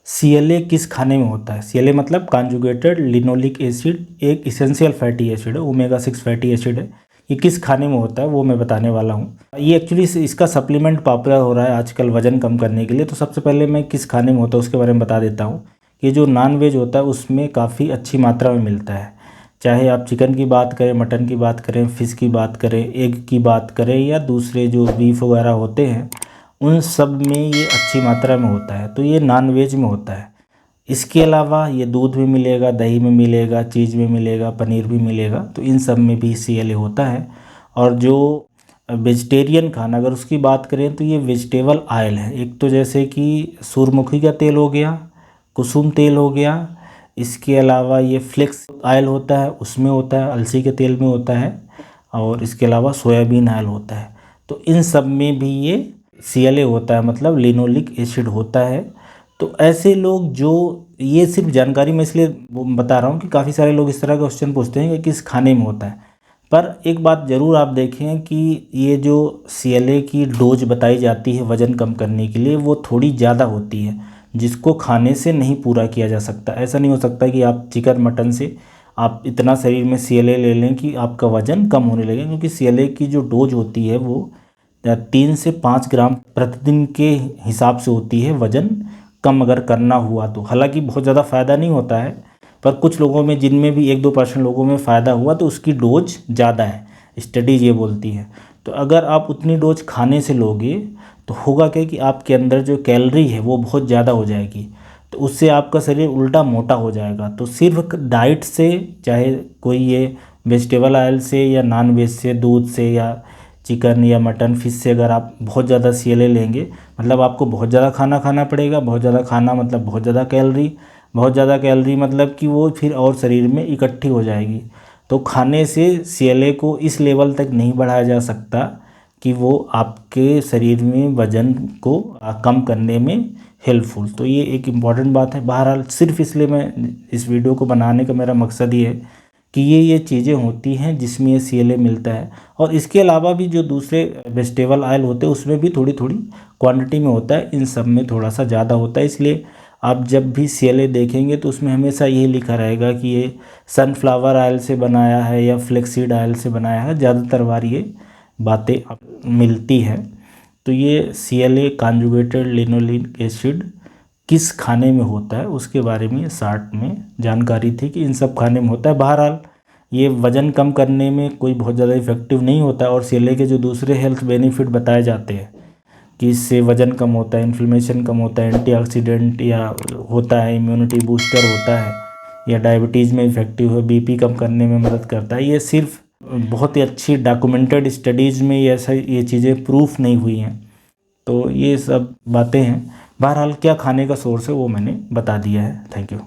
CLA किस खाने में होता है। CLA मतलब कॉन्जुगेटेड लिनोलिक एसिड, एक इसेंशियल फैटी एसिड है, ओमेगा 6 फैटी एसिड है। ये किस खाने में होता है वो मैं बताने वाला हूँ। ये एक्चुअली इसका सप्लीमेंट पॉपुलर हो रहा है आजकल वज़न कम करने के लिए। तो सबसे पहले मैं किस खाने में होता है उसके बारे में बता देता हूँ। कि जो नॉन वेज होता है उसमें काफ़ी अच्छी मात्रा में मिलता है। चाहे आप चिकन की बात करें, मटन की बात करें, फ़िश की बात करें, एग की बात करें, या दूसरे जो बीफ वगैरह होते हैं, उन सब में ये अच्छी मात्रा में होता है। तो ये नॉन वेज में होता है। इसके अलावा ये दूध में मिलेगा, दही में मिलेगा, चीज़ में मिलेगा, पनीर भी मिलेगा। तो इन सब में भी CLA होता है। और जो वेजिटेरियन खाना अगर उसकी बात करें तो ये वेजिटेबल ऑयल है। एक तो जैसे कि सूरजमुखी का तेल हो गया, कुसुम तेल हो गया, इसके अलावा ये फ्लेक्स ऑयल होता है उसमें होता है, अलसी के तेल में होता है, और इसके अलावा सोयाबीन ऑयल होता है। तो इन सब में भी ये CLA होता है, मतलब लिनोलिक एसिड होता है। तो ऐसे लोग जो, ये सिर्फ जानकारी मैं इसलिए बता रहा हूँ कि काफ़ी सारे लोग इस तरह का क्वेश्चन पूछते हैं कि किस खाने में होता है। पर एक बात ज़रूर आप देखें कि ये जो CLA की डोज बताई जाती है वज़न कम करने के लिए, वो थोड़ी ज़्यादा होती है, जिसको खाने से नहीं पूरा किया जा सकता। ऐसा नहीं हो सकता कि आप चिकन मटन से आप इतना शरीर में CLA ले लें कि आपका वज़न कम होने लगे, क्योंकि CLA की जो डोज होती है वो 3 से 5 ग्राम प्रतिदिन के हिसाब से होती है, वज़न कम अगर करना हुआ तो। हालांकि बहुत ज़्यादा फ़ायदा नहीं होता है, पर कुछ लोगों में, जिनमें भी 1-2% लोगों में फ़ायदा हुआ, तो उसकी डोज ज़्यादा है, स्टडीज़ ये बोलती है। तो अगर आप उतनी डोज खाने से लोगे तो होगा क्या कि आपके अंदर जो कैलोरी है वो बहुत ज़्यादा हो जाएगी। तो उससे आपका शरीर उल्टा मोटा हो जाएगा। तो सिर्फ डाइट से, चाहे कोई ये वेजिटेबल ऑयल से या नॉन वेज से, दूध से या चिकन या मटन फिश से अगर आप बहुत ज़्यादा CLA लेंगे, मतलब आपको बहुत ज़्यादा खाना खाना पड़ेगा। बहुत ज़्यादा खाना मतलब बहुत ज़्यादा कैलोरी, बहुत ज़्यादा कैलोरी मतलब कि वो फिर और शरीर में इकट्ठी हो जाएगी। तो खाने से CLA को इस लेवल तक नहीं बढ़ाया जा सकता कि वो आपके शरीर में वज़न को कम करने में हेल्पफुल। तो ये एक इम्पॉर्टेंट बात है। बहरहाल सिर्फ इसलिए मैं इस वीडियो को बनाने का मेरा मकसद ये है कि ये चीज़ें होती हैं जिसमें ये CLA मिलता है। और इसके अलावा भी जो दूसरे वेजिटेबल ऑयल होते हैं उसमें भी थोड़ी थोड़ी क्वांटिटी में होता है, इन सब में थोड़ा सा ज़्यादा होता है। इसलिए आप जब भी CLA देखेंगे तो उसमें हमेशा यही लिखा रहेगा कि ये सनफ्लावर ऑयल से बनाया है या फ्लेक्सीड ऑयल से बनाया है। ज़्यादातर बार ये बातें मिलती हैं। तो ये CLA कॉन्जुगेटेड लिनोलिक एसिड किस खाने में होता है उसके बारे में शॉर्ट में जानकारी थी कि इन सब खाने में होता है। बहरहाल ये वज़न कम करने में कोई बहुत ज़्यादा इफेक्टिव नहीं होता है। और CLA के जो दूसरे हेल्थ बेनिफिट बताए जाते हैं कि इससे वज़न कम होता है, इन्फ्लेमेशन कम होता है, एंटीऑक्सीडेंट या होता है, इम्यूनिटी बूस्टर होता है, या डायबिटीज़ में इफेक्टिव है, BP कम करने में मदद करता है, ये सिर्फ बहुत ही अच्छी डॉक्यूमेंटेड स्टडीज़ में ये चीज़ें प्रूफ नहीं हुई हैं। तो ये सब बातें हैं। बहरहाल क्या खाने का सोर्स है वो मैंने बता दिया है। Thank you.